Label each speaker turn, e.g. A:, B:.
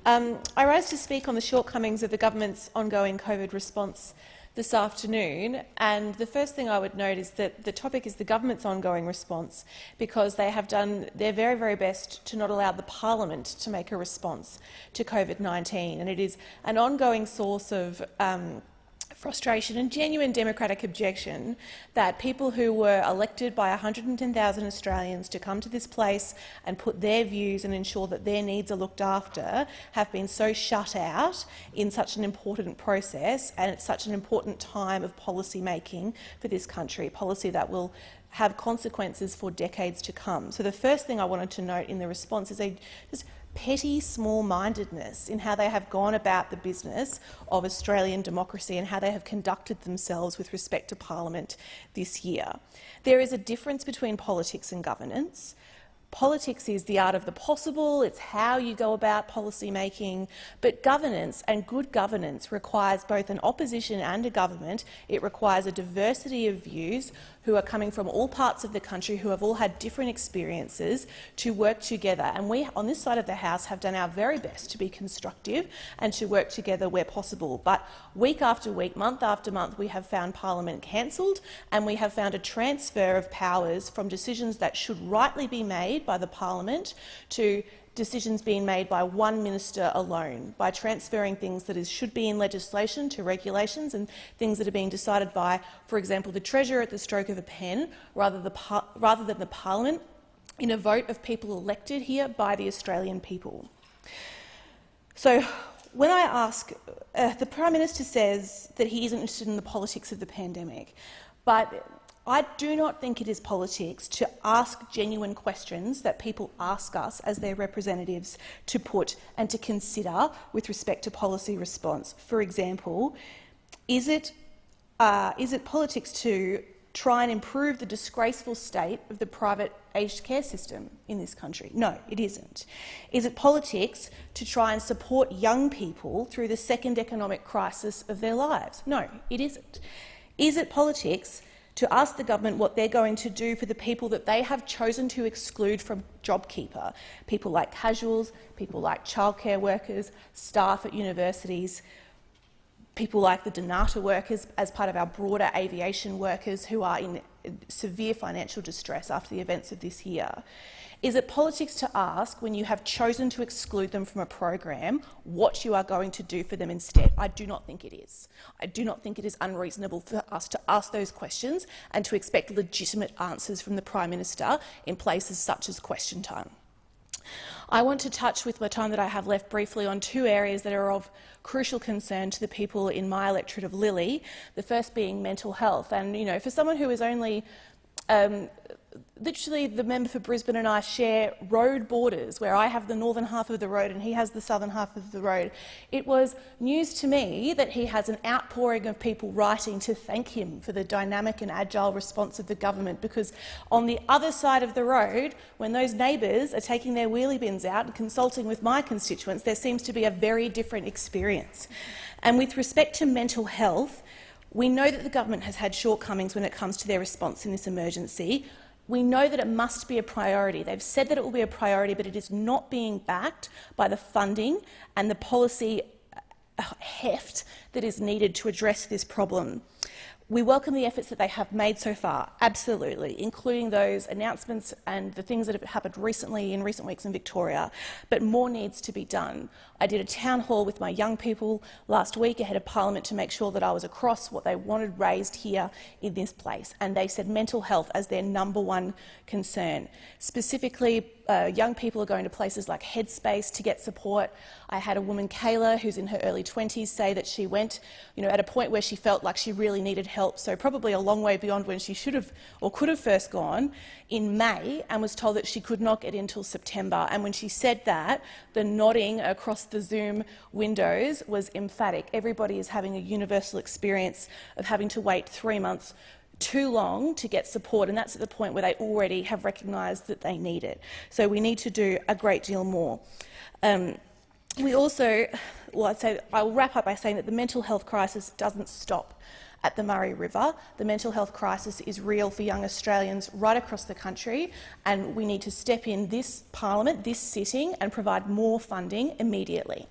A: I rise to speak on the shortcomings of the government's ongoing COVID response this afternoon, and the first thing I would note is that the topic is the government's ongoing response, because they have done their very, very best to not allow the parliament to make a response to COVID-19, and it is an ongoing source of frustration and genuine democratic objection that people who were elected by 110,000 Australians to come to this place and put their views and ensure that their needs are looked after have been so shut out in such an important process and at such an important time of policy making for this country, policy that will have consequences for decades to come. So the first thing I wanted to note in the response is just petty small-mindedness in how they have gone about the business of Australian democracy and how they have conducted themselves with respect to Parliament this year. There is a difference between politics and governance. Politics is the art of the possible, it's how you go about policy making, but governance and good governance requires both an opposition and a government. It requires a diversity of views who are coming from all parts of the country, who have all had different experiences, to work together. And we, on this side of the House, have done our very best to be constructive and to work together where possible. But week after week, month after month, we have found Parliament cancelled, and we have found a transfer of powers from decisions that should rightly be made by the Parliament to decisions being made by one minister alone, by transferring things that should be in legislation to regulations and things that are being decided by, for example, the Treasurer at the stroke of a pen, rather than the Parliament in a vote of people elected here by the Australian people. So when I ask, the Prime Minister says that he isn't interested in the politics of the pandemic, but I do not think it is politics to ask genuine questions that people ask us as their representatives to put and to consider with respect to policy response. For example, is it politics to try and improve the disgraceful state of the private aged care system in this country? No, it isn't. Is it politics to try and support young people through the second economic crisis of their lives? No, it isn't. Is it politics to ask the government what they're going to do for the people that they have chosen to exclude from JobKeeper, people like casuals, people like childcare workers, staff at universities, people like the Donata workers as part of our broader aviation workers who are in severe financial distress after the events of this year? Is it politics to ask, when you have chosen to exclude them from a program, what you are going to do for them instead? I do not think it is. I do not think it is unreasonable for us to ask those questions and to expect legitimate answers from the Prime Minister in places such as question time. I want to touch, with the time that I have left, briefly on two areas that are of crucial concern to the people in my electorate of Lilley, the first being mental health. And, for someone who is only literally, the member for Brisbane and I share road borders, where I have the northern half of the road and he has the southern half of the road. It was news to me that he has an outpouring of people writing to thank him for the dynamic and agile response of the government, because on the other side of the road, when those neighbours are taking their wheelie bins out and consulting with my constituents, there seems to be a very different experience. And with respect to mental health, we know that the government has had shortcomings when it comes to their response in this emergency. We know that it must be a priority. They've said that it will be a priority, but it is not being backed by the funding and the policy heft that is needed to address this problem. We welcome the efforts that they have made so far, absolutely, including those announcements and the things that have happened recently in recent weeks in Victoria, but more needs to be done. I did a town hall with my young people last week ahead of Parliament to make sure that I was across what they wanted raised here in this place, and they said mental health as their #1 concern. Specifically, young people are going to places like Headspace to get support. I had a woman, Kayla, who's in her early 20s, say that she went at a point where she felt like she really needed help, so probably a long way beyond when she should have or could have first gone, in May, and was told that she could not get in until September. And when she said that, the nodding across the Zoom windows was emphatic. Everybody is having a universal experience of having to wait 3 months too long to get support, and that's at the point where they already have recognised that they need it. So we need to do a great deal more. We also, I'll wrap up by saying that the mental health crisis doesn't stop at the Murray River. The mental health crisis is real for young Australians right across the country, and we need to step in this parliament, this sitting, and provide more funding immediately.